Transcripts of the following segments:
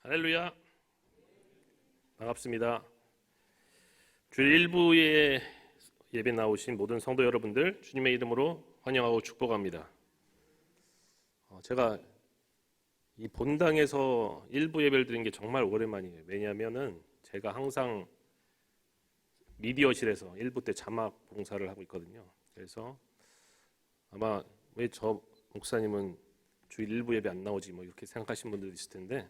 할렐루야. 반갑습니다. 주일 1부에 예배 나오신 모든 성도 여러분들 주님의 이름으로 환영하고 축복합니다. 제가 이 본당에서 1부 예배를 드린 게 정말 오랜만이에요. 왜냐하면은 제가 항상 미디어실에서 1부 때 자막 봉사를 하고 있거든요. 그래서 아마 왜 저 목사님은 주일 1부 예배 안 나오지 뭐 이렇게 생각하시는 분들 있을 텐데,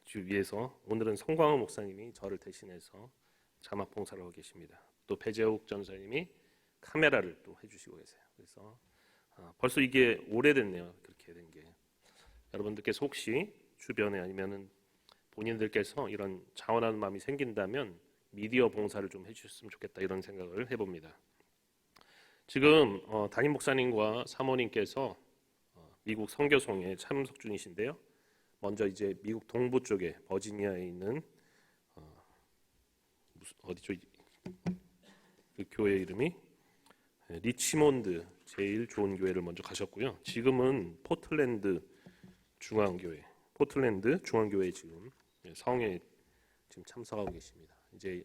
주 위에서 오늘은 성광호 목사님이 저를 대신해서 자막 봉사를 하고 계십니다. 또 배재욱 전사님이 카메라를 또 해주시고 계세요. 그래서 벌써 이게 오래됐네요. 그렇게 된 게. 여러분들께서 혹시 주변에 아니면은 본인들께서 이런 자원하는 마음이 생긴다면 미디어 봉사를 좀 해주셨으면 좋겠다 이런 생각을 해봅니다. 지금 담임 목사님과 사모님께서 미국 선교송에 참석 중이신데요. 먼저 이제 미국 동부 쪽에 버지니아에 있는 어디죠? 그 교회 이름이 리치몬드 제일 좋은 교회를 먼저 가셨고요. 지금은 포틀랜드 중앙교회 지금 성에 지금 참석하고 계십니다. 이제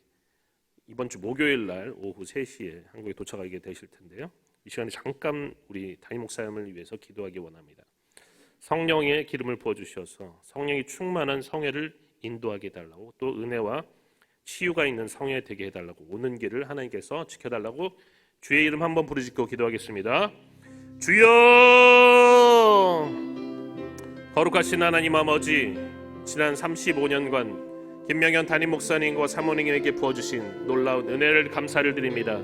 이번 주 목요일 날 오후 3시에 한국에 도착하게 되실 텐데요. 이 시간에 잠깐 우리 담임 목사님을 위해서 기도하기 원합니다. 성령의 기름을 부어주셔서 성령이 충만한 성회를 인도하게 해달라고, 또 은혜와 치유가 있는 성회 되게 해달라고, 오는 길을 하나님께서 지켜달라고 주의 이름 한번 부르짖고 기도하겠습니다. 주여! 거룩하신 하나님 아버지, 지난 35년간 김명현 담임 목사님과 사모님에게 부어주신 놀라운 은혜를 감사를 드립니다.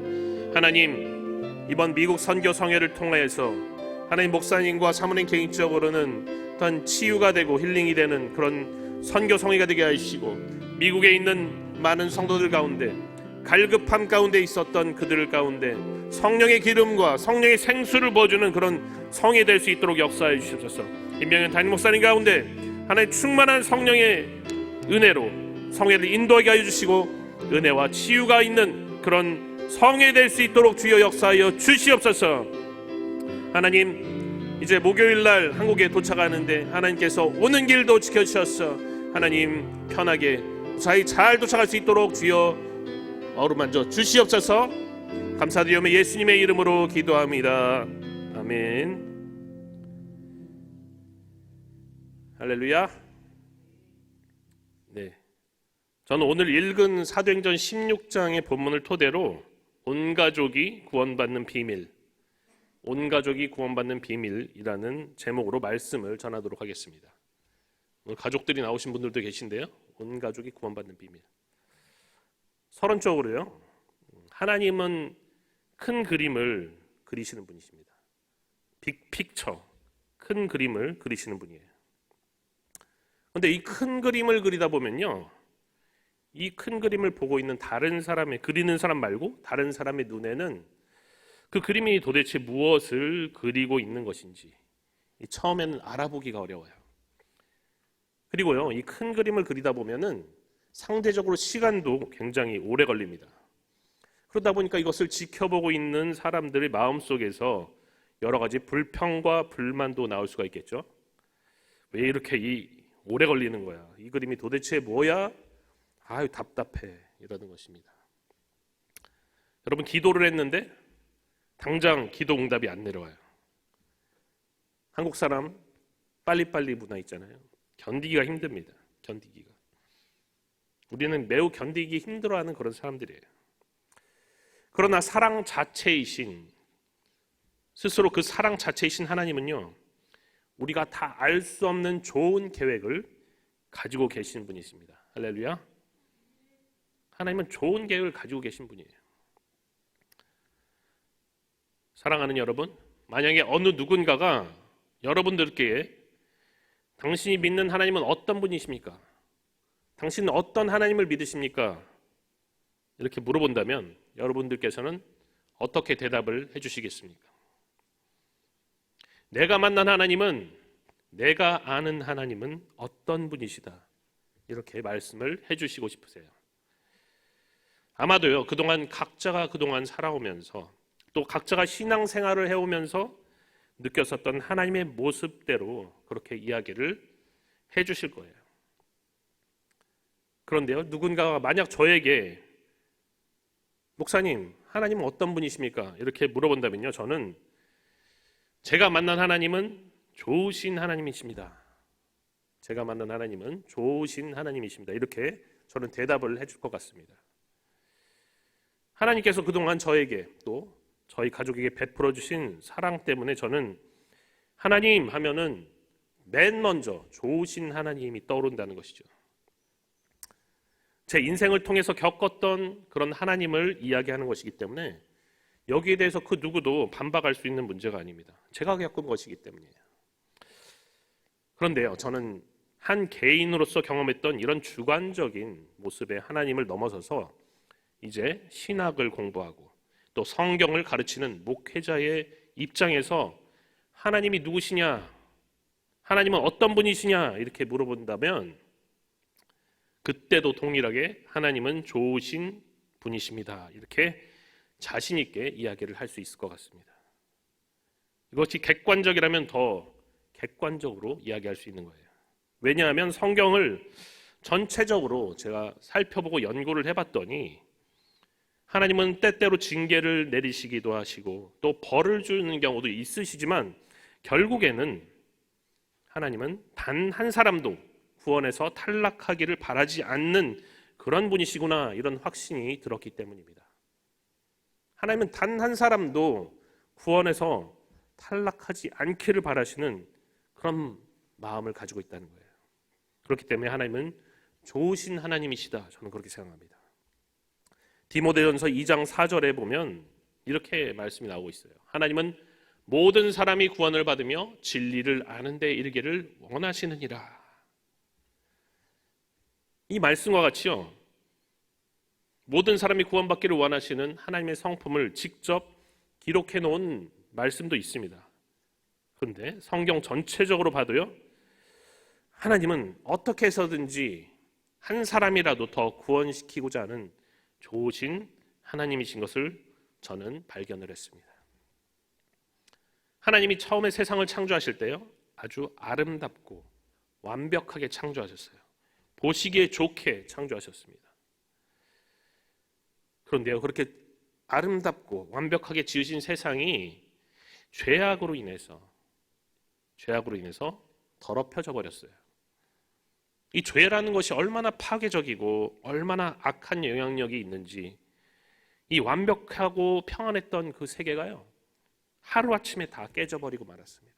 하나님, 이번 미국 선교 성회를 통하여서 하나님 목사님과 사모님 개인적으로는 어떤 치유가 되고 힐링이 되는 그런 선교 성회가 되게 하시고, 미국에 있는 많은 성도들 가운데 갈급함 가운데 있었던 그들 가운데 성령의 기름과 성령의 생수를 부어주는 그런 성회 될 수 있도록 역사해 주시옵소서. 김명현 담임 목사님 가운데 하나님 충만한 성령의 은혜로 성회를 인도하게 하여 주시고, 은혜와 치유가 있는 그런 성회 될 수 있도록 주여 역사하여 주시옵소서. 하나님, 이제 목요일날 한국에 도착하는데 하나님께서 오는 길도 지켜주셔서 하나님 편하게 무사히 잘 도착할 수 있도록 주여 어루만져 주시옵소서. 감사드리며 예수님의 이름으로 기도합니다. 아멘. 할렐루야. 네, 저는 오늘 읽은 사도행전 16장의 본문을 토대로 온 가족이 구원받는 비밀, 온 가족이 구원받는 비밀이라는 제목으로 말씀을 전하도록 하겠습니다. 오늘 가족들이 나오신 분들도 계신데요. 온 가족이 구원받는 비밀. 서론적으로요, 하나님은 큰 그림을 그리시는 분이십니다. 빅픽처, 큰 그림을 그리시는 분이에요. 그런데 이 큰 그림을 그리다 보면요, 이 큰 그림을 보고 있는 다른 사람의, 그리는 사람 말고 다른 사람의 눈에는 그 그림이 도대체 무엇을 그리고 있는 것인지 처음에는 알아보기가 어려워요. 그리고요, 이 큰 그림을 그리다 보면은 상대적으로 시간도 굉장히 오래 걸립니다. 그러다 보니까 이것을 지켜보고 있는 사람들의 마음속에서 여러 가지 불평과 불만도 나올 수가 있겠죠. 왜 이렇게 오래 걸리는 거야? 이 그림이 도대체 뭐야? 아유, 답답해. 이러는 것입니다. 여러분, 기도를 했는데 당장 기도 응답이 안 내려와요. 한국 사람 빨리빨리 문화 있잖아요. 견디기가 힘듭니다. 견디기가. 우리는 매우 견디기 힘들어하는 그런 사람들이에요. 그러나 사랑 자체이신, 스스로 그 사랑 자체이신 하나님은요, 우리가 다 알 수 없는 좋은 계획을 가지고 계신 분이십니다. 할렐루야. 하나님은 좋은 계획을 가지고 계신 분이에요. 사랑하는 여러분, 만약에 어느 누군가가 여러분들께 당신이 믿는 하나님은 어떤 분이십니까? 당신은 어떤 하나님을 믿으십니까? 이렇게 물어본다면 여러분들께서는 어떻게 대답을 해주시겠습니까? 내가 만난 하나님은, 내가 아는 하나님은 어떤 분이시다, 이렇게 말씀을 해주시고 싶으세요. 아마도요, 각자가 그동안 살아오면서 또 각자가 신앙생활을 해오면서 느꼈었던 하나님의 모습대로 그렇게 이야기를 해주실 거예요. 그런데요, 누군가가 만약 저에게 목사님, 하나님은 어떤 분이십니까? 이렇게 물어본다면요, 저는 제가 만난 하나님은 좋으신 하나님이십니다. 제가 만난 하나님은 좋으신 하나님이십니다. 이렇게 저는 대답을 해줄 것 같습니다. 하나님께서 그동안 저에게 또 저희 가족에게 베풀어 주신 사랑 때문에 저는 하나님 하면은 맨 먼저 좋으신 하나님이 떠오른다는 것이죠. 제 인생을 통해서 겪었던 그런 하나님을 이야기하는 것이기 때문에 여기에 대해서 그 누구도 반박할 수 있는 문제가 아닙니다. 제가 겪은 것이기 때문이에요. 그런데요, 저는 한 개인으로서 경험했던 이런 주관적인 모습의 하나님을 넘어서서 이제 신학을 공부하고 또 성경을 가르치는 목회자의 입장에서 하나님이 누구시냐, 하나님은 어떤 분이시냐 이렇게 물어본다면 그때도 동일하게 하나님은 좋으신 분이십니다. 이렇게 자신 있게 이야기를 할 수 있을 것 같습니다. 이것이 객관적이라면 더 객관적으로 이야기할 수 있는 거예요. 왜냐하면 성경을 전체적으로 제가 살펴보고 연구를 해봤더니 하나님은 때때로 징계를 내리시기도 하시고 또 벌을 주는 경우도 있으시지만 결국에는 하나님은 단 한 사람도 구원에서 탈락하기를 바라지 않는 그런 분이시구나, 이런 확신이 들었기 때문입니다. 하나님은 단 한 사람도 구원에서 탈락하지 않기를 바라시는 그런 마음을 가지고 있다는 거예요. 그렇기 때문에 하나님은 좋으신 하나님이시다, 저는 그렇게 생각합니다. 디모데전서 2장 4절에 보면 이렇게 말씀이 나오고 있어요. 하나님은 모든 사람이 구원을 받으며 진리를 아는 데 이르기를 원하시느니라. 이 말씀과 같이요, 모든 사람이 구원받기를 원하시는 하나님의 성품을 직접 기록해 놓은 말씀도 있습니다. 그런데 성경 전체적으로 봐도요, 하나님은 어떻게 해서든지 한 사람이라도 더 구원시키고자 하는 좋으신 하나님이신 것을 저는 발견을 했습니다. 하나님이 처음에 세상을 창조하실 때요, 아주 아름답고 완벽하게 창조하셨어요. 보시기에 좋게 창조하셨습니다. 그런데요, 그렇게 아름답고 완벽하게 지으신 세상이 죄악으로 인해서 더럽혀져 버렸어요. 이 죄라는 것이 얼마나 파괴적이고 얼마나 악한 영향력이 있는지, 이 완벽하고 평안했던 그 세계가요, 하루아침에 다 깨져버리고 말았습니다.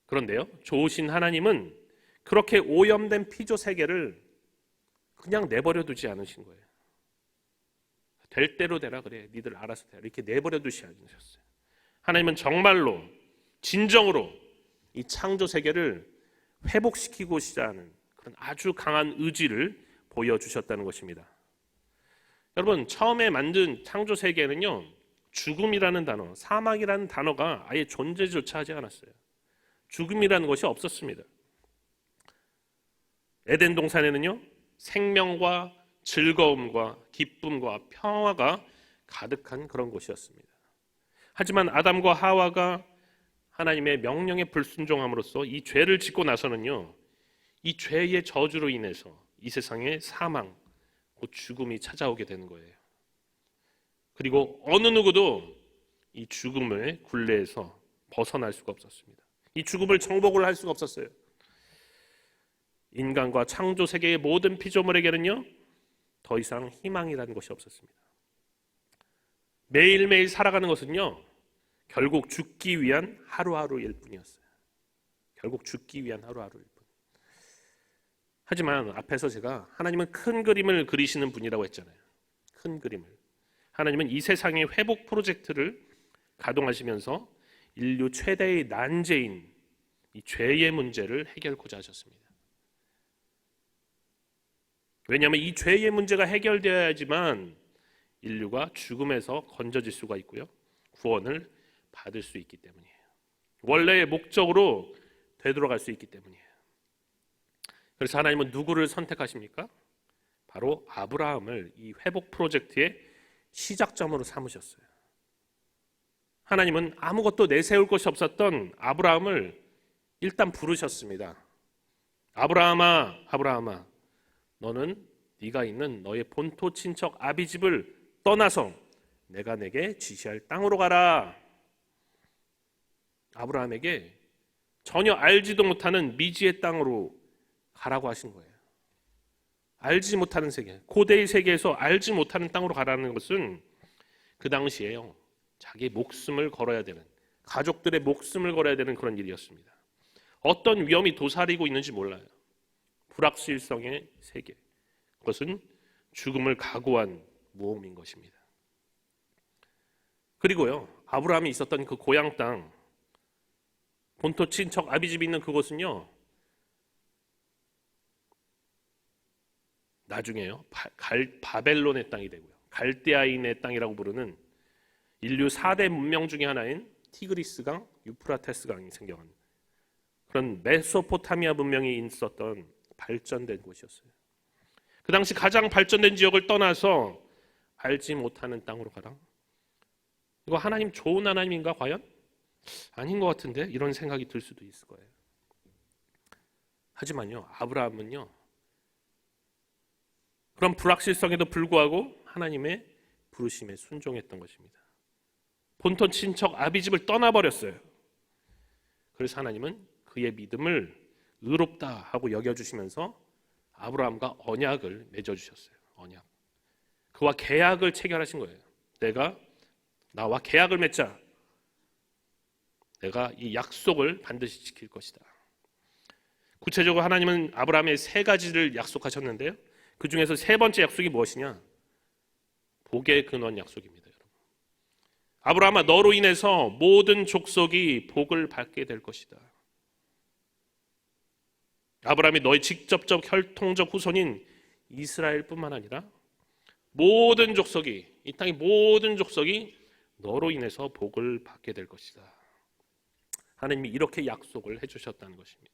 그런데요, 좋으신 하나님은 그렇게 오염된 피조 세계를 그냥 내버려 두지 않으신 거예요. 될 대로 되라, 그래, 니들 알아서 되라, 이렇게 내버려 두지 않으셨어요. 하나님은 정말로 진정으로 이 창조 세계를 회복시키고자 하는 그런 아주 강한 의지를 보여주셨다는 것입니다. 여러분, 처음에 만든 창조 세계는요, 죽음이라는 단어, 사망이라는 단어가 아예 존재조차 하지 않았어요. 죽음이라는 것이 없었습니다. 에덴 동산에는요, 생명과 즐거움과 기쁨과 평화가 가득한 그런 곳이었습니다. 하지만 아담과 하와가 하나님의 명령에 불순종함으로써 이 죄를 짓고 나서는요, 이 죄의 저주로 인해서 이 세상에 사망, 곧 죽음이 찾아오게 되는 거예요. 그리고 어느 누구도 이 죽음의 굴레에서 벗어날 수가 없었습니다. 이 죽음을 정복을 할 수가 없었어요. 인간과 창조 세계의 모든 피조물에게는요, 더 이상 희망이라는 것이 없었습니다. 매일매일 살아가는 것은요, 결국 죽기 위한 하루하루일 뿐이었어요. 결국 죽기 위한 하루하루일 뿐. 하지만 앞에서 제가 하나님은 큰 그림을 그리시는 분이라고 했잖아요. 큰 그림을. 하나님은 이 세상의 회복 프로젝트를 가동하시면서 인류 최대의 난제인 이 죄의 문제를 해결하고자 하셨습니다. 왜냐하면 이 죄의 문제가 해결되어야지만 인류가 죽음에서 건져질 수가 있고요, 구원을 받을 수 있기 때문이에요. 원래의 목적으로 되돌아갈 수 있기 때문이에요. 그래서 하나님은 누구를 선택하십니까? 바로 아브라함을 이 회복 프로젝트의 시작점으로 삼으셨어요. 하나님은 아무것도 내세울 것이 없었던 아브라함을 일단 부르셨습니다. 아브라함아, 아브라함아, 너는 네가 있는 너의 본토 친척 아비집을 떠나서 내가 내게 지시할 땅으로 가라. 아브라함에게 전혀 알지도 못하는 미지의 땅으로 가라고 하신 거예요. 알지 못하는 세계, 고대의 세계에서 알지 못하는 땅으로 가라는 것은 그 당시에요, 자기 목숨을 걸어야 되는, 가족들의 목숨을 걸어야 되는 그런 일이었습니다. 어떤 위험이 도사리고 있는지 몰라요. 불확실성의 세계, 그것은 죽음을 각오한 모험인 것입니다. 그리고요, 아브라함이 있었던 그 고향 땅, 본토 친척 아비집이 있는 그곳은요, 나중에요 바벨론의 땅이 되고요, 갈대아인의 땅이라고 부르는 인류 4대 문명 중에 하나인 티그리스강, 유프라테스강이 생겨난 그런 메소포타미아 문명이 있었던 발전된 곳이었어요. 그 당시 가장 발전된 지역을 떠나서 알지 못하는 땅으로 가라. 이거 하나님 좋은 하나님인가 과연? 아닌 것 같은데 이런 생각이 들 수도 있을 거예요. 하지만요, 아브라함은요, 그런 불확실성에도 불구하고 하나님의 부르심에 순종했던 것입니다. 본토 친척 아비집을 떠나버렸어요. 그래서 하나님은 그의 믿음을 의롭다 하고 여겨주시면서 아브라함과 언약을 맺어주셨어요. 언약. 그와 계약을 체결하신 거예요. 내가 나와 계약을 맺자. 내가 이 약속을 반드시 지킬 것이다. 구체적으로 하나님은 아브라함의 3가지를 약속하셨는데요, 그 중에서 3번째 약속이 무엇이냐? 복의 근원 약속입니다. 여러분. 아브라함아, 너로 인해서 모든 족속이 복을 받게 될 것이다. 아브라함이 너의 직접적 혈통적 후손인 이스라엘뿐만 아니라 모든 족속이, 이 땅의 모든 족속이 너로 인해서 복을 받게 될 것이다. 하나님이 이렇게 약속을 해주셨다는 것입니다.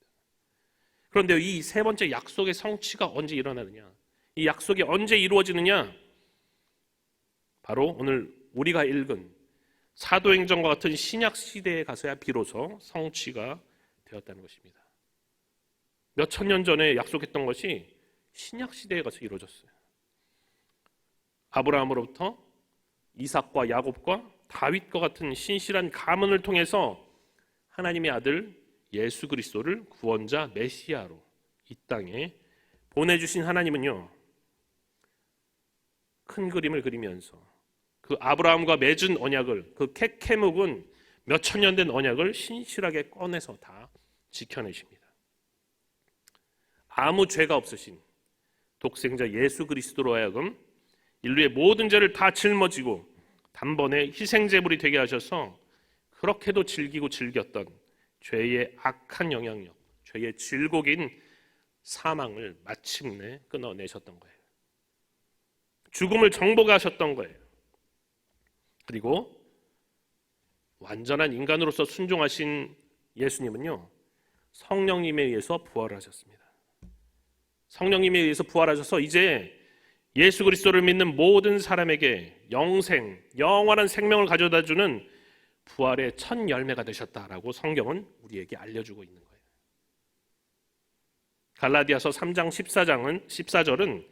그런데 이 3번째 약속의 성취가 언제 일어나느냐? 이 약속이 언제 이루어지느냐? 바로 오늘 우리가 읽은 사도행전과 같은 신약 시대에 가서야 비로소 성취가 되었다는 것입니다. 몇 천 년 전에 약속했던 것이 신약 시대에 가서 이루어졌어요. 아브라함으로부터 이삭과 야곱과 다윗과 같은 신실한 가문을 통해서 하나님의 아들 예수 그리스도를 구원자 메시아로 이 땅에 보내주신 하나님은요, 큰 그림을 그리면서 그 아브라함과 맺은 언약을, 그 캐캐묵은 몇 천 년 된 언약을 신실하게 꺼내서 다 지켜내십니다. 아무 죄가 없으신 독생자 예수 그리스도로 하여금 인류의 모든 죄를 다 짊어지고 단번에 희생제물이 되게 하셔서 그렇게도 즐기고 즐겼던 죄의 악한 영향력, 죄의 질곡인 사망을 마침내 끊어내셨던 거예요. 죽음을 정복하셨던 거예요. 그리고 완전한 인간으로서 순종하신 예수님은요, 성령님에 의해서 부활하셨습니다. 성령님에 의해서 부활하셔서 이제 예수 그리스도를 믿는 모든 사람에게 영생, 영원한 생명을 가져다주는 부활의 첫 열매가 되셨다라고 성경은 우리에게 알려주고 있는 거예요. 갈라디아서 3장 14절은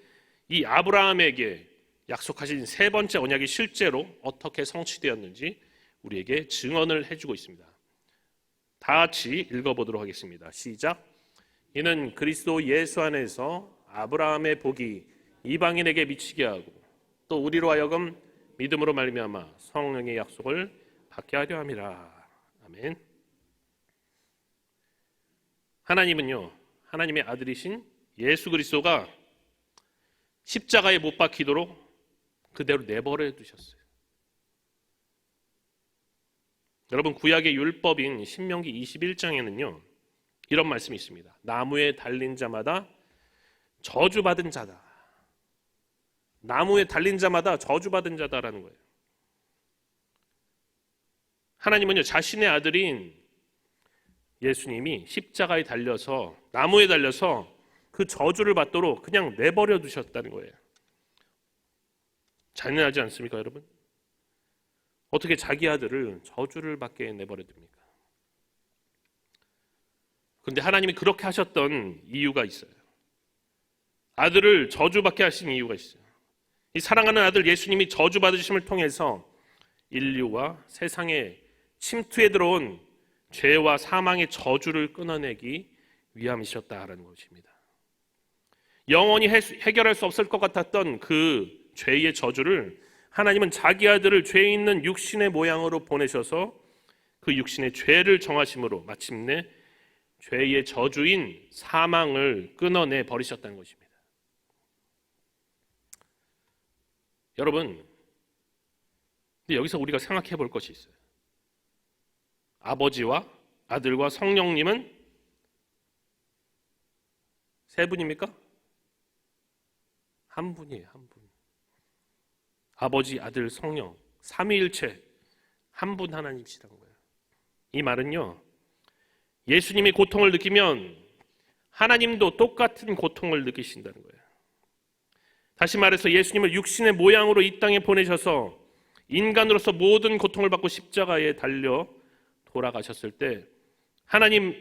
이 아브라함에게 약속하신 3번째 언약이 실제로 어떻게 성취되었는지 우리에게 증언을 해주고 있습니다. 다 같이 읽어보도록 하겠습니다. 시작. 이는 그리스도 예수 안에서 아브라함의 복이 이방인에게 미치게 하고 또 우리로 하여금 믿음으로 말미암아 성령의 약속을 받게 하려 함이라. 아멘. 하나님은요, 하나님의 아들이신 예수 그리스도가 십자가에 못 박히도록 그대로 내버려 두셨어요. 여러분, 구약의 율법인 신명기 21장에는요 이런 말씀이 있습니다. 나무에 달린 자마다 저주받은 자다. 나무에 달린 자마다 저주받은 자다라는 거예요. 하나님은요, 자신의 아들인 예수님이 십자가에 달려서, 나무에 달려서 그 저주를 받도록 그냥 내버려 두셨다는 거예요. 잔인하지 않습니까, 여러분? 어떻게 자기 아들을 저주를 받게 내버려 둡니까? 그런데 하나님이 그렇게 하셨던 이유가 있어요. 아들을 저주받게 하신 이유가 있어요. 이 사랑하는 아들 예수님이 저주받으심을 통해서 인류와 세상에 침투해 들어온 죄와 사망의 저주를 끊어내기 위함이셨다라는 것입니다. 영원히 해결할 수 없을 것 같았던 그 죄의 저주를 하나님은 자기 아들을 죄 있는 육신의 모양으로 보내셔서 그 육신의 죄를 정하심으로 마침내 죄의 저주인 사망을 끊어내 버리셨다는 것입니다. 여러분, 근데 여기서 우리가 생각해 볼 것이 있어요. 아버지와 아들과 성령님은 세 분입니까? 한 분이에요, 한 분. 아버지, 아들, 성령, 삼위일체 한 분 하나님이시라는 거예요. 이 말은요, 예수님이 고통을 느끼면 하나님도 똑같은 고통을 느끼신다는 거예요. 다시 말해서 예수님을 육신의 모양으로 이 땅에 보내셔서 인간으로서 모든 고통을 받고 십자가에 달려 돌아가셨을 때 하나님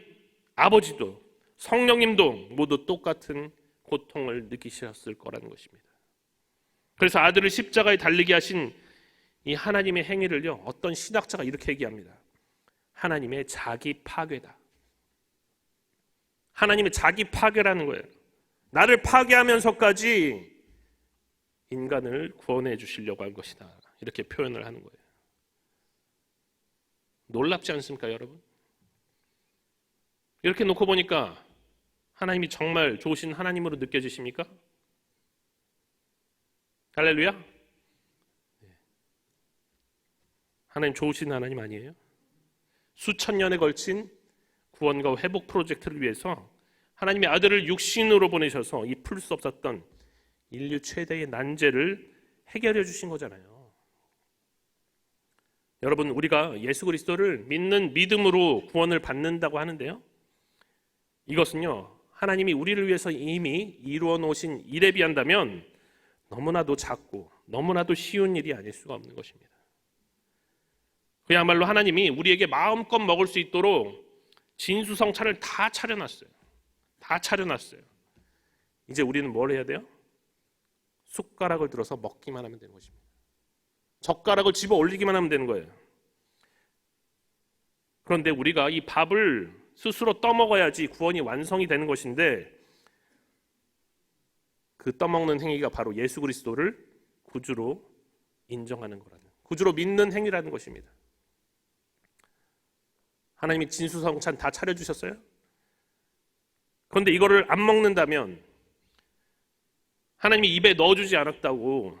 아버지도 성령님도 모두 똑같은 고통을 느끼셨을 거라는 것입니다. 그래서 아들을 십자가에 달리게 하신 이 하나님의 행위를요, 어떤 신학자가 이렇게 얘기합니다. 하나님의 자기 파괴다. 하나님의 자기 파괴라는 거예요. 나를 파괴하면서까지 인간을 구원해 주시려고 한 것이다. 이렇게 표현을 하는 거예요. 놀랍지 않습니까, 여러분? 이렇게 놓고 보니까 하나님이 정말 좋으신 하나님으로 느껴지십니까? 할렐루야? 하나님 좋으신 하나님 아니에요? 수천 년에 걸친 구원과 회복 프로젝트를 위해서 하나님의 아들을 육신으로 보내셔서 이 풀 수 없었던 인류 최대의 난제를 해결해 주신 거잖아요. 여러분, 우리가 예수 그리스도를 믿는 믿음으로 구원을 받는다고 하는데요, 이것은요, 하나님이 우리를 위해서 이미 이루어 놓으신 일에 비한다면 너무나도 작고 너무나도 쉬운 일이 아닐 수가 없는 것입니다. 그야말로 하나님이 우리에게 마음껏 먹을 수 있도록 진수성찬을 다 차려놨어요. 다 차려놨어요. 이제 우리는 뭘 해야 돼요? 숟가락을 들어서 먹기만 하면 되는 것입니다. 젓가락을 집어 올리기만 하면 되는 거예요. 그런데 우리가 이 밥을 스스로 떠먹어야지 구원이 완성이 되는 것인데, 그 떠먹는 행위가 바로 예수 그리스도를 구주로 인정하는 거라는, 구주로 믿는 행위라는 것입니다. 하나님이 진수성찬 다 차려주셨어요? 그런데 이거를 안 먹는다면, 하나님이 입에 넣어주지 않았다고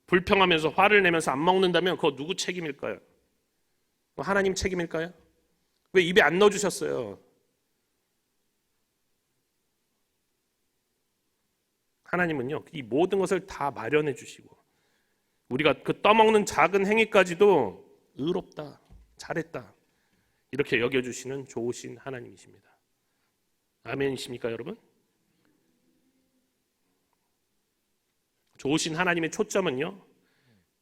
불평하면서 화를 내면서 안 먹는다면 그거 누구 책임일까요? 하나님 책임일까요? 왜 입에 안 넣어주셨어요? 하나님은요, 이 모든 것을 다 마련해 주시고 우리가 그 떠먹는 작은 행위까지도 의롭다, 잘했다 이렇게 여겨주시는 좋으신 하나님이십니다. 아멘이십니까, 여러분? 좋으신 하나님의 초점은요,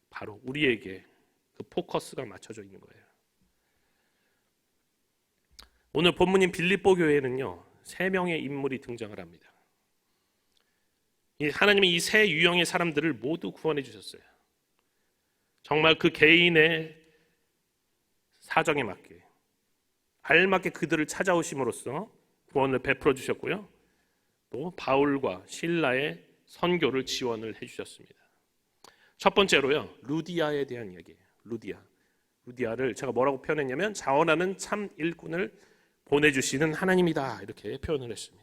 바로 우리에게 그 포커스가 맞춰져 있는 거예요. 오늘 본문인 빌립보 교회에는요, 3명의 인물이 등장을 합니다. 하나님이 이 세 유형의 사람들을 모두 구원해 주셨어요. 정말 그 개인의 사정에 맞게 알맞게 그들을 찾아오심으로써 구원을 베풀어 주셨고요, 또 바울과 실라의 선교를 지원을 해주셨습니다. 첫 번째로요, 루디아에 대한 이야기예요. 루디아를 제가 뭐라고 표현했냐면 자원하는 참 일꾼을 보내주시는 하나님이다, 이렇게 표현을 했습니다.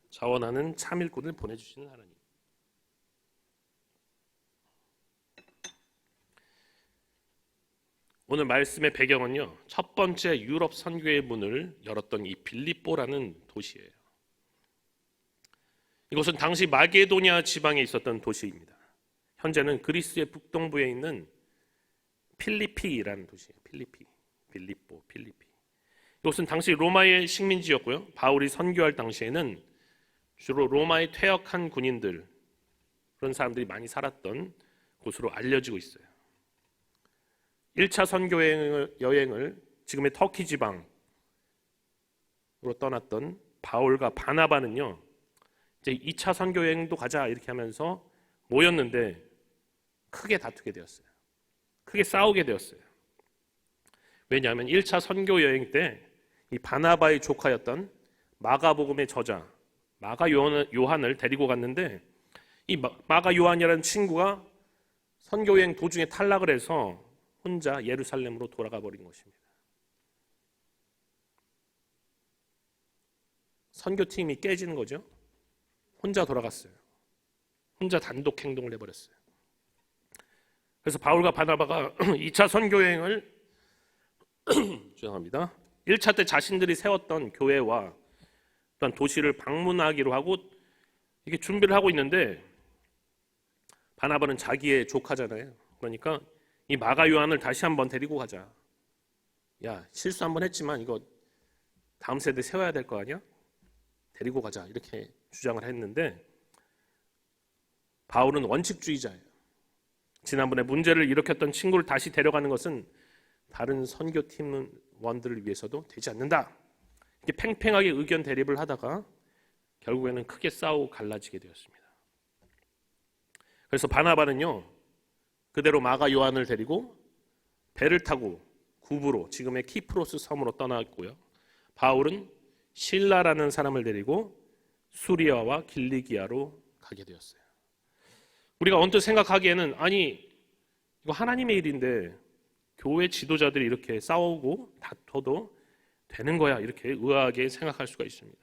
자원하는 참 일꾼을 보내주시는 하나님. 오늘 말씀의 배경은요, 첫 번째 유럽 선교의 문을 열었던 이 빌립보라는 도시예요. 이곳은 당시 마게도니아 지방에 있었던 도시입니다. 현재는 그리스의 북동부에 있는 필리피라는 도시예요. 빌립보. 이곳은 당시 로마의 식민지였고요, 바울이 선교할 당시에는 주로 로마에 퇴역한 군인들, 그런 사람들이 많이 살았던 곳으로 알려지고 있어요. 1차 선교 여행을 지금의 터키 지방으로 떠났던 바울과 바나바는요, 이제 2차 선교 여행도 가자 이렇게 하면서 모였는데 크게 다투게 되었어요. 크게 싸우게 되었어요. 왜냐하면 1차 선교 여행 때 이 바나바의 조카였던 마가복음의 저자 마가 요한을 데리고 갔는데 이 마가 요한이라는 친구가 선교 여행 도중에 탈락을 해서 혼자 예루살렘으로 돌아가 버린 것입니다. 선교팀이 깨지는 거죠. 혼자 돌아갔어요. 혼자 단독 행동을 해버렸어요. 그래서 바울과 바나바가 2차 선교 여행을 죄송합니다. 1차 때 자신들이 세웠던 교회와 어떤 도시를 방문하기로 하고 이게 준비를 하고 있는데 바나바는 자기의 조카잖아요. 그러니까 이 마가 요한을 다시 한번 데리고 가자. 야, 실수 한번 했지만 이거 다음 세대 세워야 될 거 아니야? 데리고 가자. 이렇게 주장을 했는데 바울은 원칙주의자예요. 지난번에 문제를 일으켰던 친구를 다시 데려가는 것은 다른 선교팀원들을 위해서도 되지 않는다. 이렇게 팽팽하게 의견 대립을 하다가 결국에는 크게 싸우고 갈라지게 되었습니다. 그래서 바나바는요, 그대로 마가 요한을 데리고 배를 타고 구브로, 지금의 키프로스 섬으로 떠났고요. 바울은 실라라는 사람을 데리고 수리아와 길리기아로 가게 되었어요. 우리가 언뜻 생각하기에는 아니 이거 하나님의 일인데 교회 지도자들이 이렇게 싸우고 다퉈도 되는 거야 이렇게 의아하게 생각할 수가 있습니다.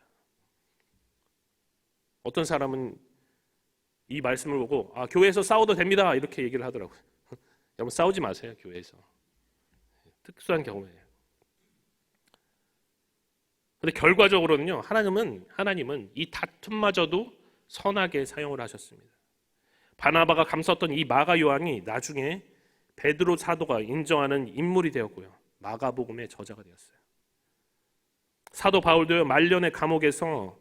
어떤 사람은 이 말씀을 보고 교회에서 싸워도 됩니다 이렇게 얘기를 하더라고요. 여러분 싸우지 마세요. 교회에서 특수한 경우예요. 그런데 결과적으로는요, 하나님은 이 다툼마저도 선하게 사용을 하셨습니다. 바나바가 감쌌던 이 마가 요한이 나중에 베드로 사도가 인정하는 인물이 되었고요. 마가복음의 저자가 되었어요. 사도 바울도 말년의 감옥에서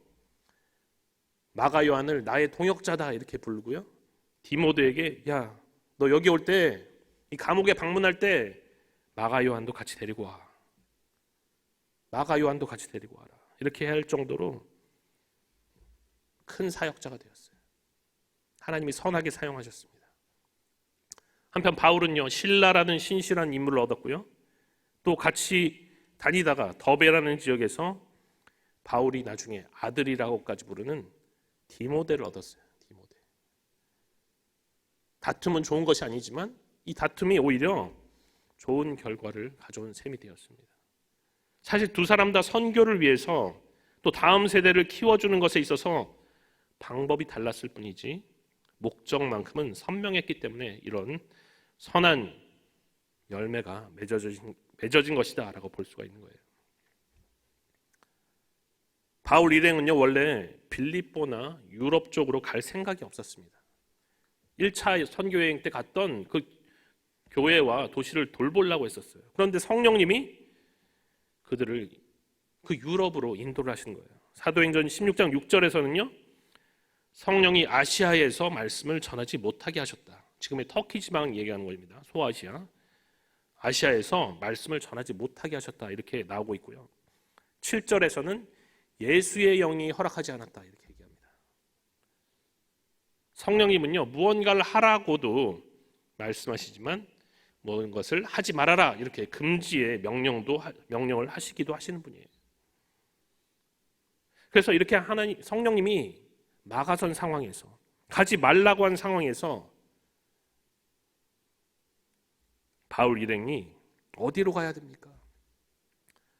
마가 요한을 나의 동역자다 이렇게 부르고요. 디모데에게 야, 너 여기 올 때 이 감옥에 방문할 때 마가 요한도 같이 데리고 와. 마가 요한도 같이 데리고 와라. 이렇게 할 정도로 큰 사역자가 되었어요. 하나님이 선하게 사용하셨습니다. 한편 바울은요, 실라라는 신실한 인물을 얻었고요. 또 같이 다니다가 더베라는 지역에서 바울이 나중에 아들이라고까지 부르는 디모데를 얻었어요. 디모데. 다툼은 좋은 것이 아니지만 이 다툼이 오히려 좋은 결과를 가져온 셈이 되었습니다. 사실 두 사람 다 선교를 위해서 또 다음 세대를 키워주는 것에 있어서 방법이 달랐을 뿐이지 목적만큼은 선명했기 때문에 이런 선한 열매가 맺어진 것이다 라고 볼 수가 있는 거예요. 바울 일행은요, 원래 빌립보나 유럽 쪽으로 갈 생각이 없었습니다. 1차 선교여행 때 갔던 그 교회와 도시를 돌보려고 했었어요. 그런데 성령님이 그들을 그 유럽으로 인도를 하신 거예요. 사도행전 16장 6절에서는요, 성령이 아시아에서 말씀을 전하지 못하게 하셨다. 지금의 터키 지방 얘기하는 겁니다. 소아시아. 아시아에서 말씀을 전하지 못하게 하셨다. 이렇게 나오고 있고요. 7절에서는 예수의 영이 허락하지 않았다. 이렇게 얘기합니다. 성령님은요, 무언가를 하라고도 말씀하시지만 모든 것을 하지 말아라. 이렇게 금지의 명령을 하시기도 하시는 분이에요. 그래서 이렇게 성령님이 막아선 상황에서, 가지 말라고 한 상황에서 바울 일행이 어디로 가야 됩니까?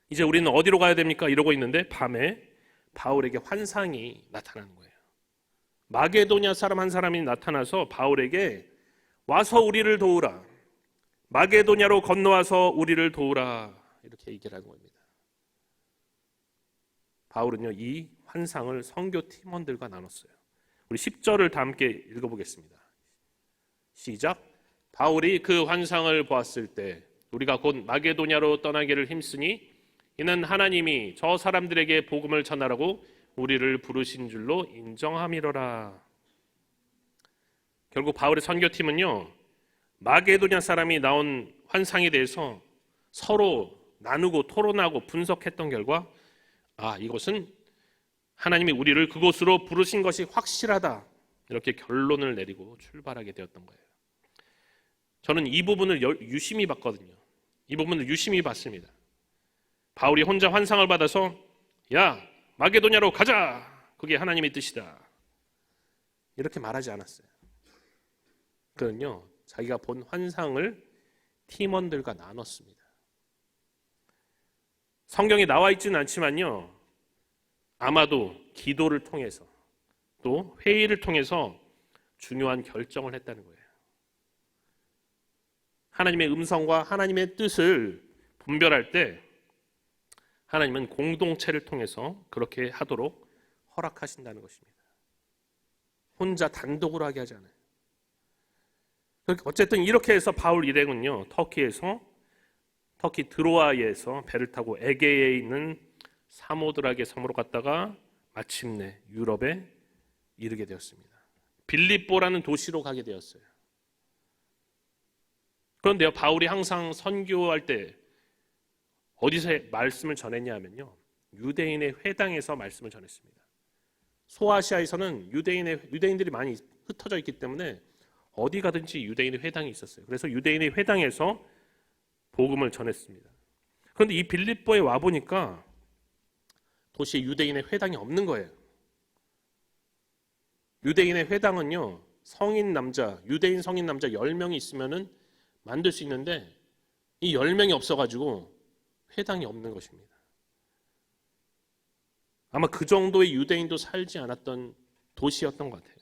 이제 우리는 어디로 가야 됩니까? 이러고 있는데 밤에 바울에게 환상이 나타나는 거예요. 마게도냐 사람 한 사람이 나타나서 바울에게 와서 우리를 도우라. 마게도냐로 건너와서 우리를 도우라. 이렇게 얘기를 하는 겁니다. 바울은요, 이 환상을 선교 팀원들과 나눴어요. 우리 10절을 다 함께 읽어보겠습니다. 시작. 바울이 그 환상을 보았을 때 우리가 곧 마게도냐로 떠나기를 힘쓰니 이는 하나님이 저 사람들에게 복음을 전하라고 우리를 부르신 줄로 인정함이로라. 결국 바울의 선교팀은요, 마게도냐 사람이 나온 환상에 대해서 서로 나누고 토론하고 분석했던 결과 이것은 하나님이 우리를 그곳으로 부르신 것이 확실하다, 이렇게 결론을 내리고 출발하게 되었던 거예요. 저는 이 부분을 유심히 봤거든요. 이 부분을 유심히 봤습니다. 바울이 혼자 환상을 받아서 야, 마게도냐로 가자, 그게 하나님의 뜻이다, 이렇게 말하지 않았어요. 그는요, 자기가 본 환상을 팀원들과 나눴습니다. 성경에 나와 있지는 않지만요, 아마도 기도를 통해서 또 회의를 통해서 중요한 결정을 했다는 거예요. 하나님의 음성과 하나님의 뜻을 분별할 때 하나님은 공동체를 통해서 그렇게 하도록 허락하신다는 것입니다. 혼자 단독으로 하게 하지 않아요. 어쨌든 이렇게 해서 바울 일행은요, 터키 드로아에서 배를 타고 에게에 있는 사모드라게 섬으로 갔다가 마침내 유럽에 이르게 되었습니다. 빌립보라는 도시로 가게 되었어요. 그런데요, 바울이 항상 선교할 때 어디서 말씀을 전했냐 하면요, 유대인의 회당에서 말씀을 전했습니다. 소아시아에서는 유대인들이 많이 흩어져 있기 때문에 어디 가든지 유대인의 회당이 있었어요. 그래서 유대인의 회당에서 복음을 전했습니다. 그런데 이 빌립보에 와 보니까 도시에 유대인의 회당이 없는 거예요. 유대인의 회당은요, 유대인 성인 남자 10명이 있으면은 만들 수 있는데 이 10명이 없어가지고 회당이 없는 것입니다. 아마 그 정도의 유대인도 살지 않았던 도시였던 것 같아요.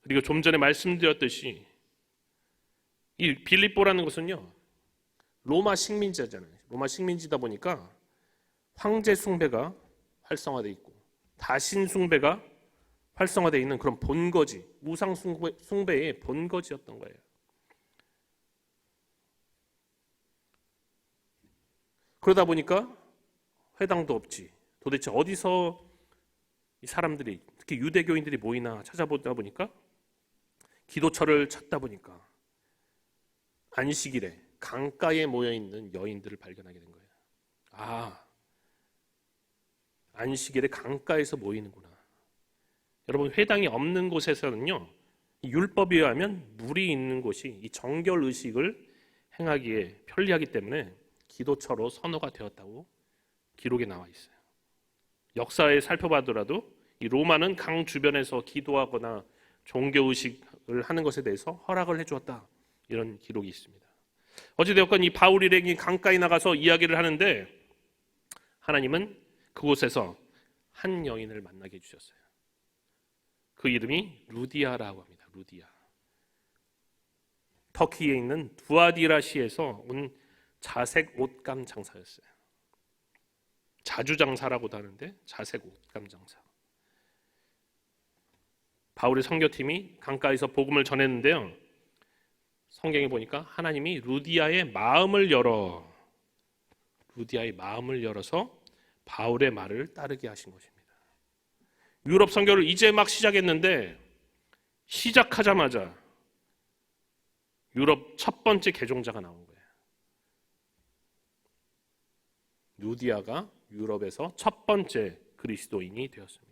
그리고 좀 전에 말씀드렸듯이 이 빌립보라는 것은요, 로마 식민지잖아요. 로마 식민지다 보니까 황제 숭배가 활성화되어 있고 다신 숭배가 활성화되어 있는 그런 본거지, 우상 숭배의 본거지였던 거예요. 그러다 보니까 회당도 없지, 도대체 어디서 이 사람들이, 특히 유대교인들이 모이나 찾아보다 보니까 기도처를 찾다 보니까 안식일에 강가에 모여있는 여인들을 발견하게 된 거예요. 아, 안식일에 강가에서 모이는구나. 여러분, 회당이 없는 곳에서는요, 율법에 의하면 물이 있는 곳이 이 정결의식을 행하기에 편리하기 때문에 기도처로 선호가 되었다고 기록에 나와 있어요. 역사에 살펴봐더라도 이 로마는 강 주변에서 기도하거나 종교의식을 하는 것에 대해서 허락을 해주었다, 이런 기록이 있습니다. 어찌되었건 이 바울 일행이 강가에 나가서 이야기를 하는데 하나님은 그곳에서 한 여인을 만나게 해주셨어요. 그 이름이 루디아라고 합니다. 루디아. 터키에 있는 두아디라시에서 온 자색 옷감 장사였어요. 자주장사라고도 하는데 자색 옷감 장사. 바울의 선교팀이 강가에서 복음을 전했는데요, 성경에 보니까 하나님이 루디아의 마음을 열어서 바울의 말을 따르게 하신 것입니다. 유럽 선교를 이제 막 시작했는데 시작하자마자 유럽 첫 번째 개종자가 나온 거예요. 루디아가 유럽에서 첫 번째 그리스도인이 되었습니다.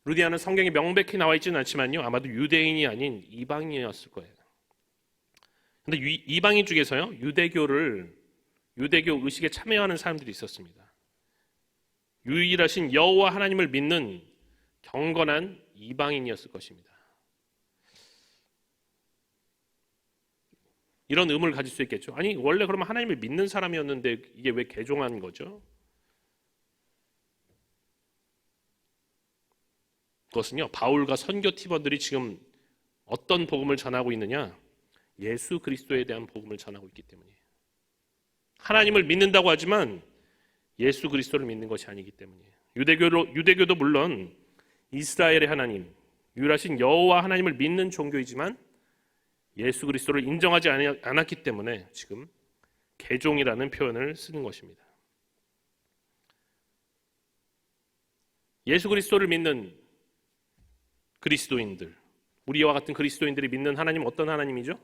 루디아는 성경에 명백히 나와 있지는 않지만요, 아마도 유대인이 아닌 이방인이었을 거예요. 그런데 이방인 중에서요, 유대교 의식에 참여하는 사람들이 있었습니다. 유일하신 여호와 하나님을 믿는 경건한 이방인이었을 것입니다. 이런 의문을 가질 수 있겠죠. 아니, 원래 그러면 하나님을 믿는 사람이었는데 이게 왜 개종한 거죠? 그것은요, 바울과 선교 팀원들이 지금 어떤 복음을 전하고 있느냐? 예수 그리스도에 대한 복음을 전하고 있기 때문이에요. 하나님을 믿는다고 하지만 예수 그리스도를 믿는 것이 아니기 때문이에요. 유대교도 물론 이스라엘의 하나님, 유일하신 여호와 하나님을 믿는 종교이지만 예수 그리스도를 인정하지 않았기 때문에 지금 개종이라는 표현을 쓰는 것입니다. 예수 그리스도를 믿는 그리스도인들, 우리와 같은 그리스도인들이 믿는 하나님, 어떤 하나님이죠?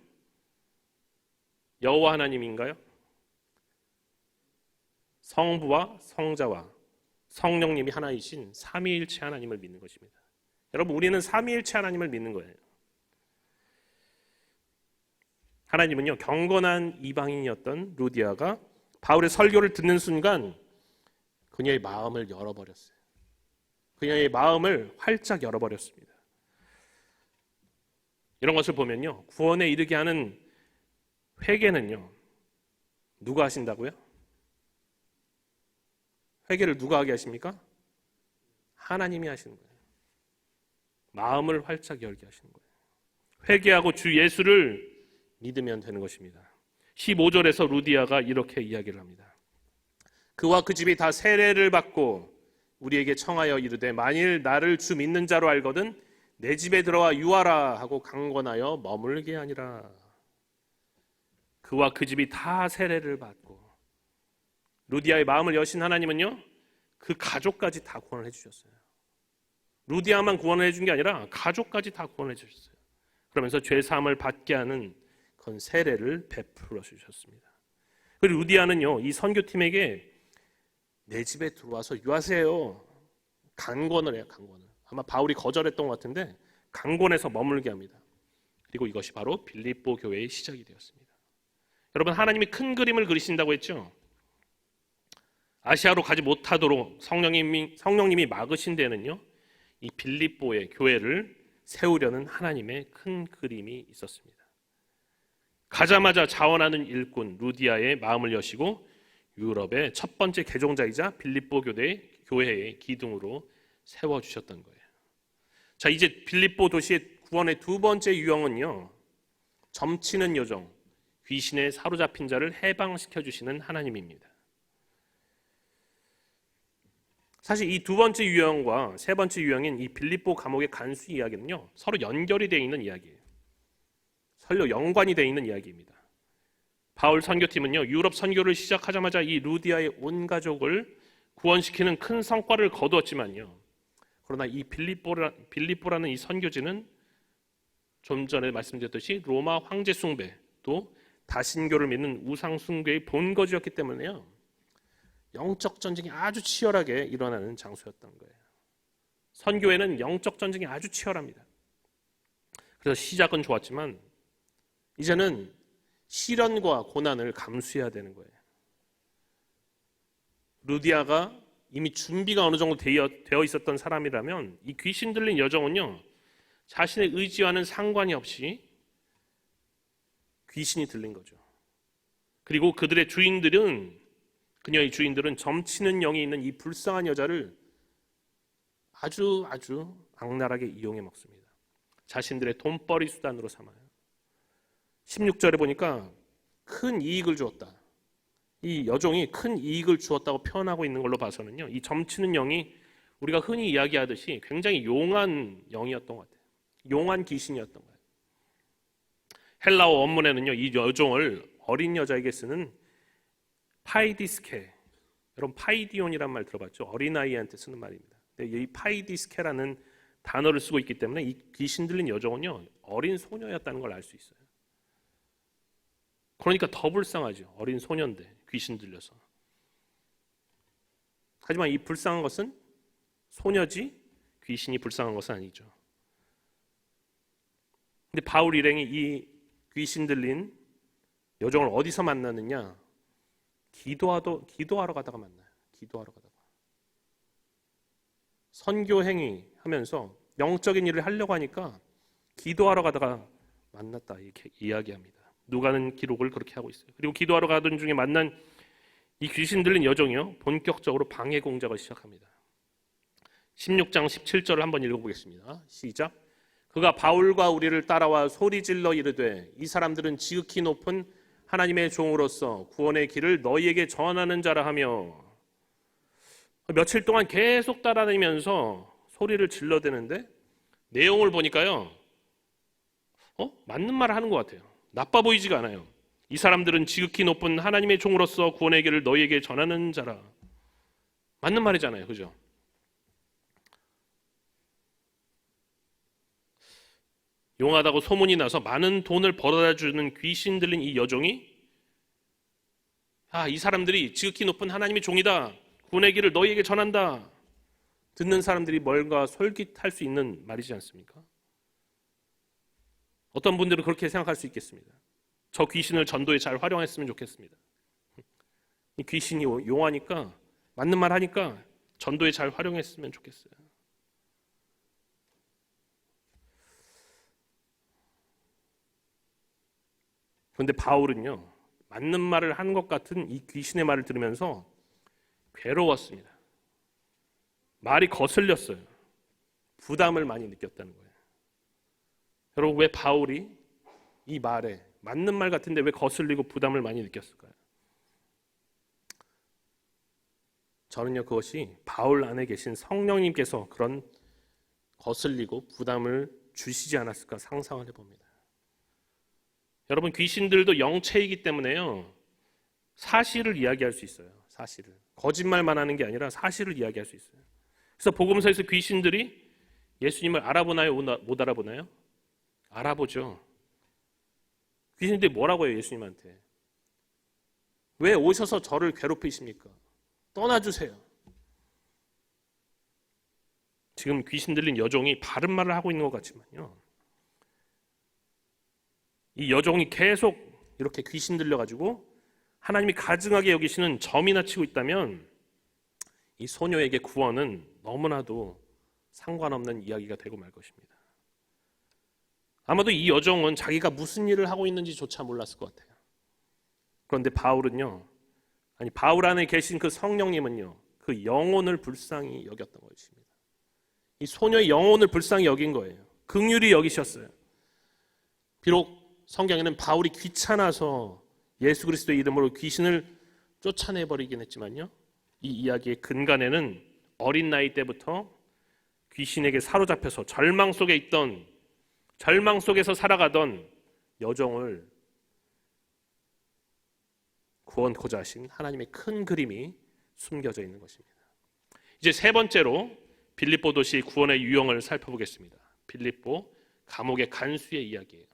여호와 하나님인가요? 성부와 성자와 성령님이 하나이신 삼위일체 하나님을 믿는 것입니다. 여러분, 우리는 삼위일체 하나님을 믿는 거예요. 하나님은요, 경건한 이방인이었던 루디아가 바울의 설교를 듣는 순간 그녀의 마음을 열어버렸어요. 그녀의 마음을 활짝 열어버렸습니다. 이런 것을 보면요, 구원에 이르게 하는 회개는요, 누가 하신다고요? 회개를 누가 하게 하십니까? 하나님이 하시는 거예요. 마음을 활짝 열게 하시는 거예요. 회개하고 주 예수를 믿으면 되는 것입니다. 15절에서 루디아가 이렇게 이야기를 합니다. 그와 그 집이 다 세례를 받고 우리에게 청하여 이르되 만일 나를 주 믿는 자로 알거든 내 집에 들어와 유하라 하고 강권하여 머물게 하니라. 그와 그 집이 다 세례를 받고, 루디아의 마음을 여신 하나님은요, 그 가족까지 다 구원을 해주셨어요. 루디아만 구원을 해준 게 아니라 가족까지 다 구원을 해주셨어요. 그러면서 죄사함을 받게 하는 그런 세례를 베풀어 주셨습니다. 그리고 루디아는요, 이 선교팀에게 내 집에 들어와서 유하세요, 강권을 해요. 강권을. 아마 바울이 거절했던 것 같은데 강권해서 머물게 합니다. 그리고 이것이 바로 빌립보 교회의 시작이 되었습니다. 여러분, 하나님이 큰 그림을 그리신다고 했죠. 아시아로 가지 못하도록 성령님이 막으신 데는요, 이 빌립보의 교회를 세우려는 하나님의 큰 그림이 있었습니다. 가자마자 자원하는 일꾼 루디아의 마음을 여시고 유럽의 첫 번째 개종자이자 빌립보 교회의 기둥으로 세워주셨던 거예요. 자, 이제 빌립보 도시의 구원의 두 번째 유형은요, 점치는 요정, 귀신에 사로잡힌 자를 해방시켜 주시는 하나님입니다. 사실 이 두 번째 유형과 세 번째 유형인 이 빌립보 감옥의 간수 이야기는요, 서로 연결이 되어 있는 이야기예요. 서로 연관이 되어 있는 이야기입니다. 바울 선교팀은요, 유럽 선교를 시작하자마자 이 루디아의 온 가족을 구원시키는 큰 성과를 거두었지만요, 그러나 이 빌립보라는 이 선교지는 좀 전에 말씀드렸듯이 로마 황제 숭배, 또 다신교를 믿는 우상 숭배의 본거지였기 때문에요, 영적 전쟁이 아주 치열하게 일어나는 장소였던 거예요. 선교에는 영적 전쟁이 아주 치열합니다. 그래서 시작은 좋았지만 이제는 시련과 고난을 감수해야 되는 거예요. 루디아가 이미 준비가 어느 정도 되어 있었던 사람이라면 이 귀신 들린 여정은요, 자신의 의지와는 상관이 없이 귀신이 들린 거죠. 그리고 그들의 그녀의 주인들은 점치는 영이 있는 이 불쌍한 여자를 아주 악랄하게 이용해 먹습니다. 자신들의 돈벌이 수단으로 삼아요. 16절에 보니까 큰 이익을 주었다. 이 여종이 큰 이익을 주었다고 표현하고 있는 걸로 봐서는요, 이 점치는 영이 우리가 흔히 이야기하듯이 굉장히 용한 영이었던 것 같아요. 용한 귀신이었던 거예요. 헬라어 원문에는요, 이 여종을 어린 여자에게 쓰는 파이디스케, 여러분 파이디온이란 말 들어봤죠? 어린아이한테 쓰는 말입니다. 근데 이 파이디스케라는 단어를 쓰고 있기 때문에 이 귀신 들린 여종은요, 어린 소녀였다는 걸 알 수 있어요. 그러니까 더 불쌍하죠. 어린 소년인데 귀신 들려서. 하지만 이 불쌍한 것은 소녀지 귀신이 불쌍한 것은 아니죠. 근데 바울 일행이 이 귀신 들린 여종을 어디서 만나느냐? 기도하러 가다가 만나요. 기도하러 가다가. 선교 행위 하면서 영적인 일을 하려고 하니까 기도하러 가다가 만났다, 이렇게 이야기합니다. 누가는 기록을 그렇게 하고 있어요. 그리고 기도하러 가던 중에 만난 이 귀신 들린 여종이요, 본격적으로 방해 공작을 시작합니다. 16장 17절을 한번 읽어보겠습니다. 시작. 그가 바울과 우리를 따라와 소리질러 이르되 이 사람들은 지극히 높은 하나님의 종으로서 구원의 길을 너희에게 전하는 자라 하며, 며칠 동안 계속 따라다니면서 소리를 질러대는데 내용을 보니까요, 맞는 말을 하는 것 같아요. 나빠 보이지가 않아요. 이 사람들은 지극히 높은 하나님의 종으로서 구원의 길을 너희에게 전하는 자라. 맞는 말이잖아요, 그죠? 용하다고 소문이 나서 많은 돈을 벌어다 주는 귀신 들린 이 여종이, 이 사람들이 지극히 높은 하나님의 종이다, 구원의 길을 너희에게 전한다. 듣는 사람들이 뭔가 솔깃할 수 있는 말이지 않습니까? 어떤 분들은 그렇게 생각할 수 있겠습니다. 저 귀신을 전도에 잘 활용했으면 좋겠습니다. 이 귀신이 용하니까, 맞는 말 하니까 전도에 잘 활용했으면 좋겠어요. 그런데 바울은요, 맞는 말을 한 것 같은 이 귀신의 말을 들으면서 괴로웠습니다. 말이 거슬렸어요. 부담을 많이 느꼈다는 거예요. 여러분, 왜 바울이 이 말에 맞는 말 같은데 왜 거슬리고 부담을 많이 느꼈을까요? 저는요, 그것이 바울 안에 계신 성령님께서 그런 거슬리고 부담을 주시지 않았을까 상상을 해봅니다. 여러분, 귀신들도 영체이기 때문에요, 사실을 이야기할 수 있어요. 사실을. 거짓말만 하는 게 아니라 사실을 이야기할 수 있어요. 그래서 복음서에서 귀신들이 예수님을 알아보나요? 못 알아보나요? 알아보죠. 귀신들이 뭐라고 해요, 예수님한테? 왜 오셔서 저를 괴롭히십니까? 떠나주세요. 지금 귀신 들린 여종이 바른 말을 하고 있는 것 같지만요, 이 여종이 계속 이렇게 귀신 들려가지고 하나님이 가증하게 여기시는 점이나 치고 있다면 이 소녀에게 구원은 너무나도 상관없는 이야기가 되고 말 것입니다. 아마도 이 여종은 자기가 무슨 일을 하고 있는지조차 몰랐을 것 같아요. 그런데 바울 안에 계신 그 성령님은요, 그 영혼을 불쌍히 여겼던 것입니다. 이 소녀의 영혼을 불쌍히 여긴 거예요. 긍휼히 여기셨어요. 비록 성경에는 바울이 귀찮아서 예수 그리스도의 이름으로 귀신을 쫓아내버리긴 했지만요, 이 이야기의 근간에는 어린 나이 때부터 귀신에게 사로잡혀서 절망 속에서 살아가던 여종을 구원코자 하신 하나님의 큰 그림이 숨겨져 있는 것입니다. 이제 세 번째로 빌립보 도시 구원의 유형을 살펴보겠습니다. 빌립보 감옥의 간수의 이야기예요.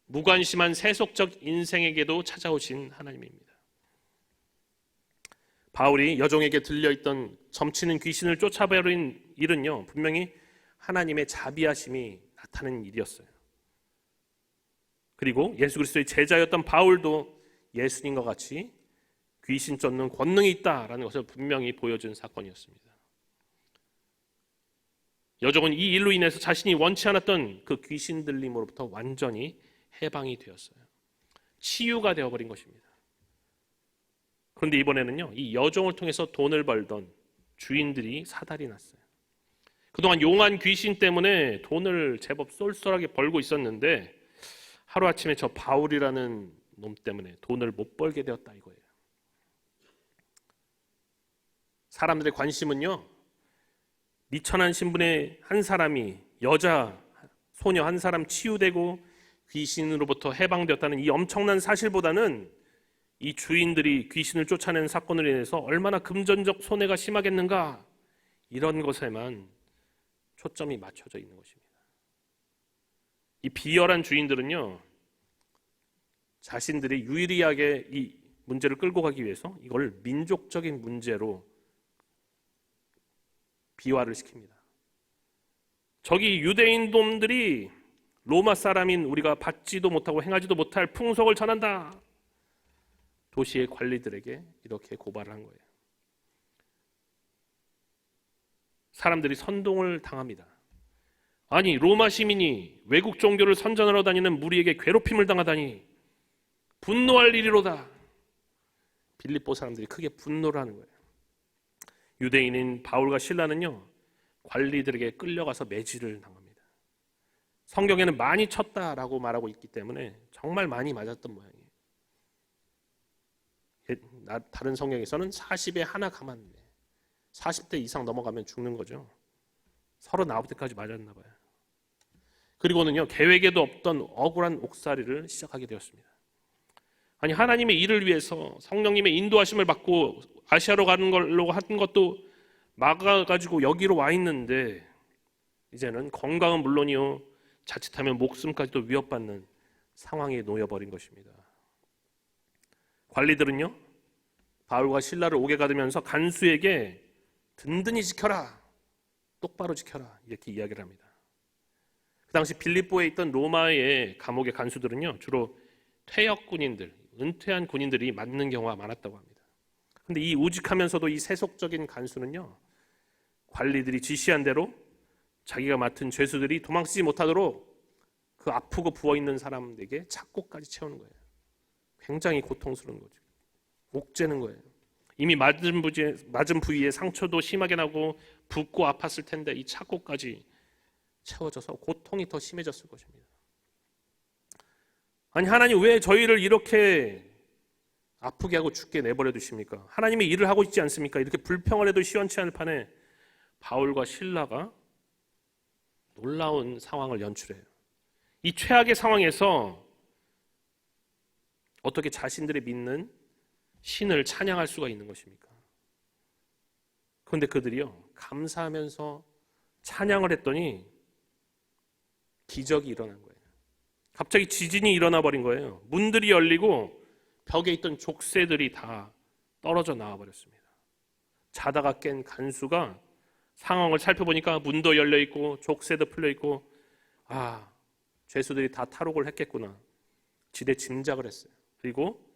무관심한 세속적 인생에게도 찾아오신 하나님입니다. 바울이 여종에게 들려있던 점치는 귀신을 쫓아버린 일은요, 분명히 하나님의 자비하심이 나타나는 일이었어요. 그리고 예수 그리스도의 제자였던 바울도 예수님과 같이 귀신 쫓는 권능이 있다라는 것을 분명히 보여준 사건이었습니다. 여종은 이 일로 인해서 자신이 원치 않았던 그 귀신 들림으로부터 완전히 해방이 되었어요. 치유가 되어버린 것입니다. 그런데 이번에는요, 이 여종을 통해서 돈을 벌던 주인들이 사달이 났어요. 그동안 용한 귀신 때문에 돈을 제법 쏠쏠하게 벌고 있었는데 하루아침에 저 바울이라는 놈 때문에 돈을 못 벌게 되었다 이거예요. 사람들의 관심은요, 미천한 신분의 한 사람이, 여자 소녀 한 사람 치유되고 귀신으로부터 해방되었다는 이 엄청난 사실보다는 이 주인들이 귀신을 쫓아낸 사건으로 인해서 얼마나 금전적 손해가 심하겠는가, 이런 것에만 초점이 맞춰져 있는 것입니다. 이 비열한 주인들은요, 자신들이 유리하게 이 문제를 끌고 가기 위해서 이걸 민족적인 문제로 비화를 시킵니다. 저기 유대인 놈들이 로마 사람인 우리가 받지도 못하고 행하지도 못할 풍속을 전한다. 도시의 관리들에게 이렇게 고발을 한 거예요. 사람들이 선동을 당합니다. 아니, 로마 시민이 외국 종교를 선전하러 다니는 무리에게 괴롭힘을 당하다니 분노할 일이로다. 빌립보 사람들이 크게 분노를 하는 거예요. 유대인인 바울과 실라는요, 관리들에게 끌려가서 매질을 당합니다. 성경에는 많이 쳤다라고 말하고 있기 때문에 정말 많이 맞았던 모양이에요. 다른 성경에서는 40에 하나 감았네. 40대 이상 넘어가면 죽는 거죠. 39 때까지 맞았나 봐요. 그리고는요, 계획에도 없던 억울한 옥살이를 시작하게 되었습니다. 아니, 하나님의 일을 위해서 성령님의 인도하심을 받고 아시아로 가는 걸로 한 것도 막아가지고 여기로 와 있는데 이제는 건강은 물론이요, 자칫하면 목숨까지도 위협받는 상황에 놓여버린 것입니다. 관리들은요, 바울과 실라를 옥에 가두면서 간수에게 든든히 지켜라, 똑바로 지켜라, 이렇게 이야기를 합니다. 그 당시 빌립보에 있던 로마의 감옥의 간수들은요, 주로 퇴역 군인들, 은퇴한 군인들이 맡는 경우가 많았다고 합니다. 그런데 이 우직하면서도 이 세속적인 간수는요, 관리들이 지시한 대로 자기가 맡은 죄수들이 도망치지 못하도록 그 아프고 부어있는 사람에게 착고까지 채우는 거예요. 굉장히 고통스러운 거죠. 옥죄는 거예요. 이미 맞은 부위에 상처도 심하게 나고 붓고 아팠을 텐데 이 착고까지 채워져서 고통이 더 심해졌을 것입니다. 아니, 하나님 왜 저희를 이렇게 아프게 하고 죽게 내버려 두십니까? 하나님이 일을 하고 있지 않습니까? 이렇게 불평을 해도 시원치 않을 판에 바울과 실라가 놀라운 상황을 연출해요. 이 최악의 상황에서 어떻게 자신들이 믿는 신을 찬양할 수가 있는 것입니까? 그런데 그들이요, 감사하면서 찬양을 했더니 기적이 일어난 거예요. 갑자기 지진이 일어나 버린 거예요. 문들이 열리고 벽에 있던 족쇄들이 다 떨어져 나와 버렸습니다. 자다가 깬 간수가 상황을 살펴보니까 문도 열려 있고 족쇄도 풀려 있고, 아, 죄수들이 다 탈옥을 했겠구나, 지대 짐작을 했어요. 그리고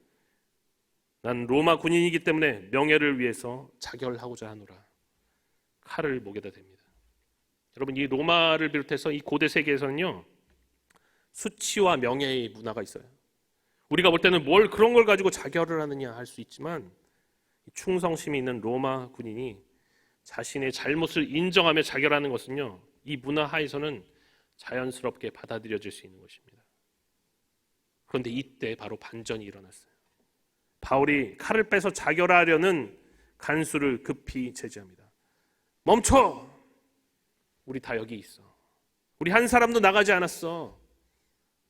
난 로마 군인이기 때문에 명예를 위해서 자결하고자 하노라, 칼을 목에다 댑니다. 여러분, 이 로마를 비롯해서 이 고대 세계에서는요, 수치와 명예의 문화가 있어요. 우리가 볼 때는 뭘 그런 걸 가지고 자결을 하느냐 할 수 있지만, 충성심이 있는 로마 군인이 자신의 잘못을 인정하며 자결하는 것은요, 이 문화 하에서는 자연스럽게 받아들여질 수 있는 것입니다. 그런데 이때 바로 반전이 일어났어요. 바울이 칼을 빼서 자결하려는 간수를 급히 제지합니다. 멈춰! 우리 다 여기 있어. 우리 한 사람도 나가지 않았어.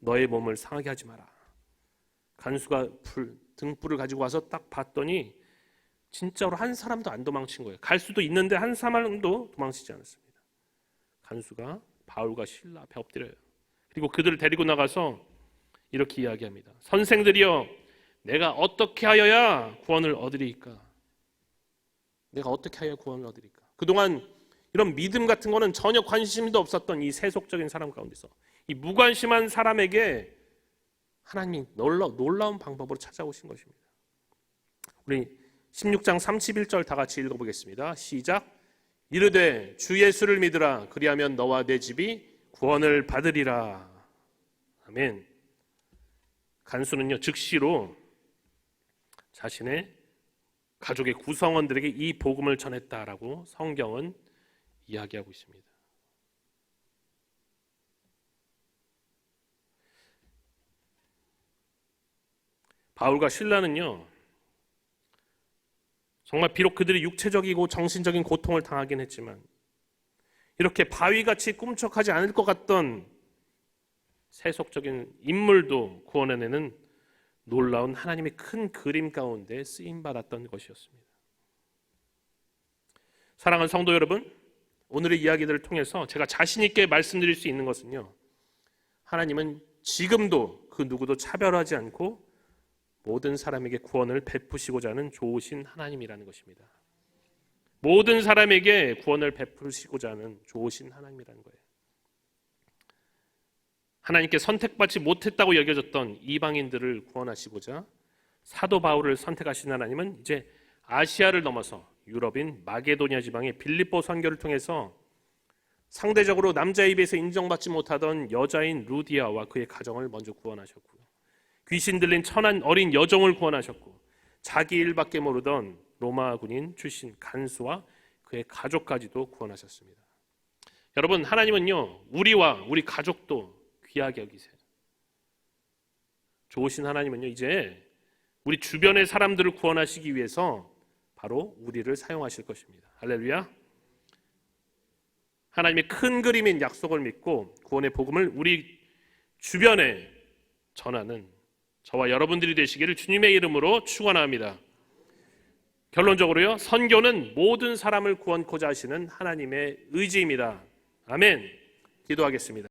너의 몸을 상하게 하지 마라. 간수가 등불을 가지고 와서 딱 봤더니 진짜로 한 사람도 안 도망친 거예요. 갈 수도 있는데 한 사람도 도망치지 않았습니다. 간수가 바울과 실라 앞에 엎드려요. 그리고 그들을 데리고 나가서 이렇게 이야기합니다. 선생들이여, 내가 어떻게 하여야 구원을 얻으리까? 내가 어떻게 하여야 구원을 얻으리까? 그동안 이런 믿음 같은 거는 전혀 관심도 없었던 이 세속적인 사람 가운데서 이 무관심한 사람에게 하나님이 놀라운 방법으로 찾아오신 것입니다. 우리 16장 31절 다 같이 읽어보겠습니다. 시작. 이르되 주 예수를 믿으라. 그리하면 너와 내 집이 구원을 받으리라. 아멘. 간수는요, 즉시로 자신의 가족의 구성원들에게 이 복음을 전했다라고 성경은 이야기하고 있습니다. 바울과 실라는요, 정말 비록 그들이 육체적이고 정신적인 고통을 당하긴 했지만, 이렇게 바위같이 꿈쩍하지 않을 것 같던 세속적인 인물도 구원해내는 놀라운 하나님의 큰 그림 가운데 쓰임받았던 것이었습니다. 사랑하는 성도 여러분, 오늘의 이야기들을 통해서 제가 자신 있게 말씀드릴 수 있는 것은요, 하나님은 지금도 그 누구도 차별하지 않고 모든 사람에게 구원을 베푸시고자 하는 좋으신 하나님이라는 것입니다. 모든 사람에게 구원을 베푸시고자 하는 좋으신 하나님이라는 거예요. 하나님께 선택받지 못했다고 여겨졌던 이방인들을 구원하시고자 사도 바울을 선택하신 하나님은 이제 아시아를 넘어서 유럽인 마게도니아 지방의 빌립보 선교를 통해서 상대적으로 남자에 비해서 인정받지 못하던 여자인 루디아와 그의 가정을 먼저 구원하셨고요, 귀신 들린 천한 어린 여종을 구원하셨고, 자기 일밖에 모르던 로마 군인 출신 간수와 그의 가족까지도 구원하셨습니다. 여러분, 하나님은요, 우리와 우리 가족도 귀하게 여기세요. 좋으신 하나님은요, 이제 우리 주변의 사람들을 구원하시기 위해서 바로 우리를 사용하실 것입니다. 할렐루야. 하나님의 큰 그림인 약속을 믿고 구원의 복음을 우리 주변에 전하는 저와 여러분들이 되시기를 주님의 이름으로 축원합니다. 결론적으로요, 선교는 모든 사람을 구원코자 하시는 하나님의 의지입니다. 아멘. 기도하겠습니다.